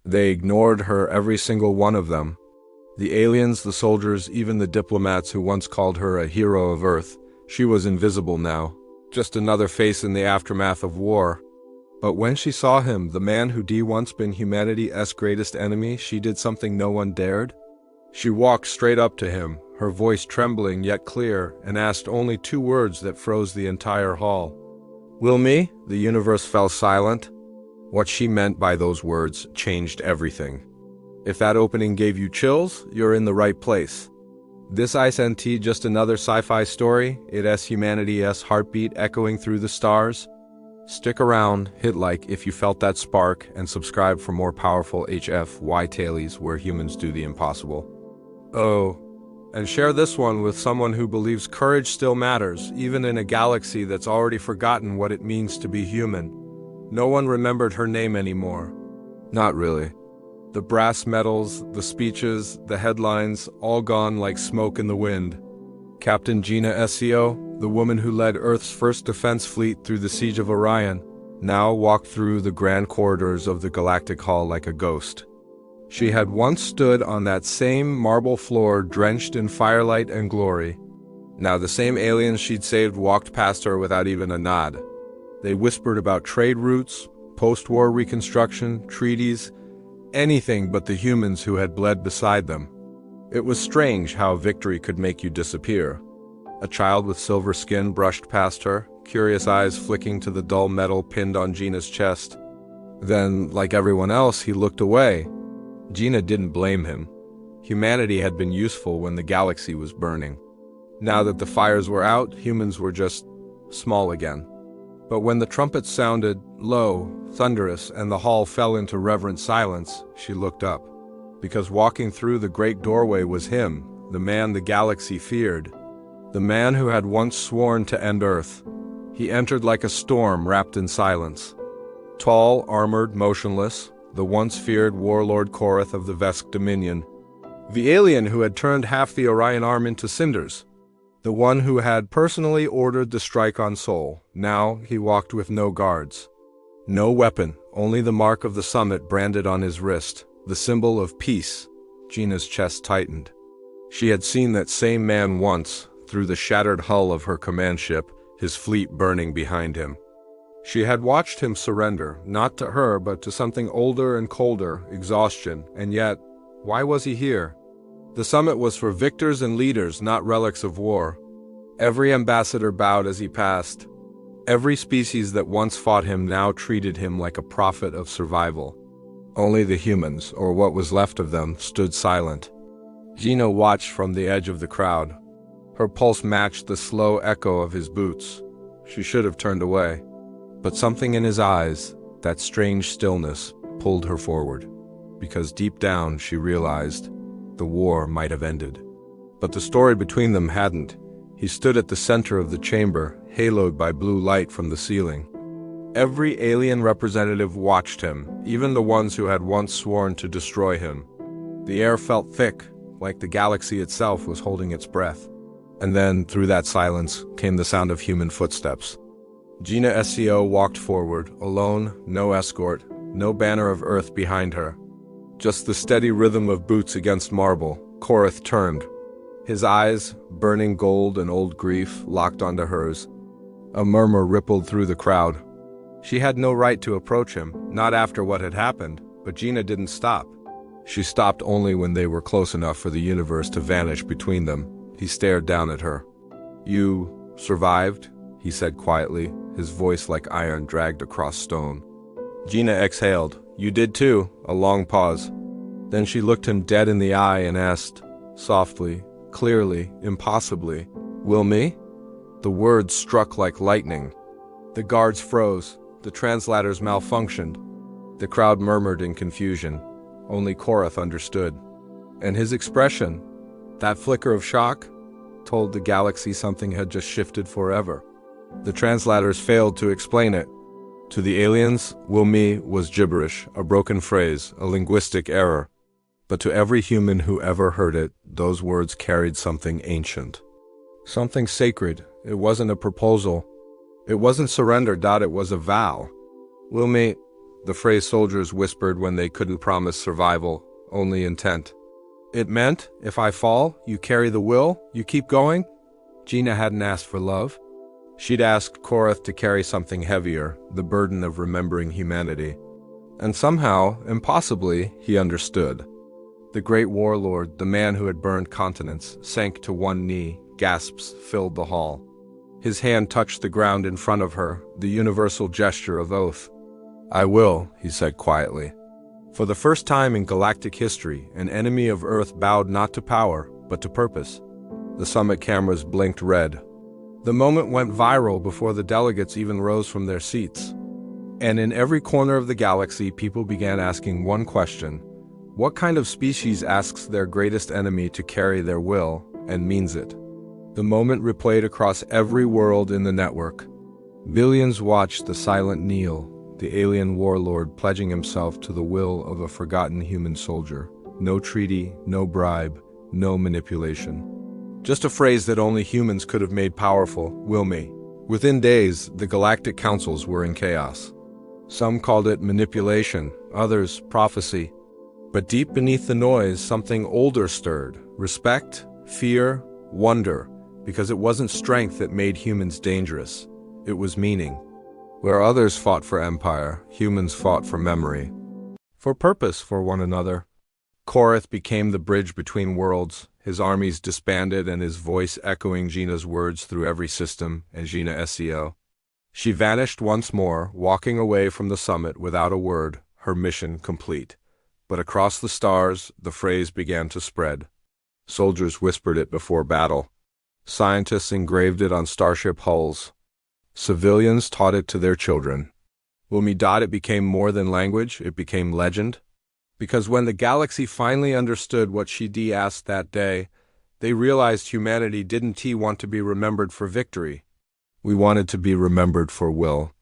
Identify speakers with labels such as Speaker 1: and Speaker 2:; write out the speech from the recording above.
Speaker 1: They ignored her, every single one of them. The aliens, the soldiers, even the diplomats who once called her a hero of Earth. She was invisible now, just another face in the aftermath of war. But when she saw him, the man who'd once been humanity's greatest enemy, she did something no one dared. She walked straight up to him, her voice trembling yet clear, and asked only two words that froze the entire hall. "Will me?" The universe fell silent. What she meant by those words changed everything. If that opening gave you chills, you're in the right place. This isn't just another sci-fi story, it's humanity's heartbeat echoing through the stars. Stick around, hit like if you felt that spark, and subscribe for more powerful HFY tales where humans do the impossible. Oh, and share this one with someone who believes courage still matters, even in a galaxy that's already forgotten what it means to be human. No one remembered her name anymore. Not really. The brass medals, the speeches, the headlines, all gone like smoke in the wind. Captain Jina Seo, the woman who led Earth's first defense fleet through the siege of Orion, now walked through the grand corridors of the galactic hall like a ghost. She had once stood on that same marble floor drenched in firelight and glory. Now the same aliens she'd saved walked past her without even a nod. They whispered about trade routes, post-war reconstruction, treaties, anything but the humans who had bled beside them. It was strange how victory could make you disappear. A child with silver skin brushed past her, curious eyes flicking to the dull metal pinned on Gina's chest. Then, like everyone else, he looked away. Gina didn't blame him. Humanity had been useful when the galaxy was burning. Now that the fires were out, humans were just small again. But when the trumpets sounded, low, thunderous, and the hall fell into reverent silence, she looked up. Because walking through the great doorway was him, the man the galaxy feared. The man who had once sworn to end Earth. He entered like a storm wrapped in silence. Tall, armored, motionless, the once feared Warlord Korath of the Vesk Dominion. The alien who had turned half the Orion arm into cinders. The one who had personally ordered the strike on Sol. Now he walked with no guards. No weapon, only the mark of the summit branded on his wrist, the symbol of peace. Gina's chest tightened. She had seen that same man once, through the shattered hull of her command ship, his fleet burning behind him. She had watched him surrender, not to her but to something older and colder, exhaustion, and yet, why was he here? The summit was for victors and leaders, not relics of war. Every ambassador bowed as he passed. Every species that once fought him now treated him like a prophet of survival. Only the humans, or what was left of them, stood silent. Gina watched from the edge of the crowd. Her pulse matched the slow echo of his boots. She should have turned away. But something in his eyes, that strange stillness, pulled her forward. Because deep down she realized the war might have ended. But the story between them hadn't. He stood at the center of the chamber, haloed by blue light from the ceiling. Every alien representative watched him, even the ones who had once sworn to destroy him. The air felt thick, like the galaxy itself was holding its breath. And then, through that silence, came the sound of human footsteps. Jina Seo walked forward, alone, no escort, no banner of Earth behind her. Just the steady rhythm of boots against marble. Korath turned. His eyes, burning gold and old grief, locked onto hers. A murmur rippled through the crowd. She had no right to approach him, not after what had happened, but Gina didn't stop. She stopped only when they were close enough for the universe to vanish between them. He stared down at her. "You survived?" he said quietly, his voice like iron dragged across stone. Gina exhaled. "You did too." A long pause. Then she looked him dead in the eye and asked, softly, clearly, impossibly, "Will me?" The words struck like lightning. The guards froze. The translators malfunctioned. The crowd murmured in confusion. Only Korath understood. And his expression, that flicker of shock, told the galaxy something had just shifted forever. The translators failed to explain it. To the aliens, "will me" was gibberish, a broken phrase, a linguistic error. But to every human who ever heard it, those words carried something ancient. Something sacred. It wasn't a proposal. It wasn't surrender. It was a vow. "Will me," the phrase soldiers whispered when they couldn't promise survival, only intent. It meant, if I fall, you carry the will, you keep going? Jina hadn't asked for love. She'd asked Korath to carry something heavier, the burden of remembering humanity. And somehow, impossibly, he understood. The great warlord, the man who had burned continents, sank to one knee, gasps filled the hall. His hand touched the ground in front of her, the universal gesture of oath. I will, he said quietly. For the first time in galactic history, an enemy of Earth bowed not to power, but to purpose. The summit cameras blinked red. The moment went viral before the delegates even rose from their seats. And in every corner of the galaxy, people began asking one question. What kind of species asks their greatest enemy to carry their will, and means it? The moment replayed across every world in the network. Billions watched the silent kneel, the alien warlord pledging himself to the will of a forgotten human soldier. No treaty, no bribe, no manipulation. Just a phrase that only humans could have made powerful, will me. Within days, the galactic councils were in chaos. Some called it manipulation, others prophecy. But deep beneath the noise, something older stirred. Respect, fear, wonder. Because it wasn't strength that made humans dangerous. It was meaning. Where others fought for empire, humans fought for memory. For purpose for one another. Korath became the bridge between worlds, his armies disbanded and his voice echoing Jina's words through every system, and Jina Seo. She vanished once more, walking away from the summit without a word, her mission complete. But across the stars, the phrase began to spread. Soldiers whispered it before battle. Scientists engraved it on starship hulls. Civilians taught it to their children. It became more than language, it became legend. Because when the galaxy finally understood what Shidi asked that day, they realized humanity didn't want to be remembered for victory. We wanted to be remembered for will.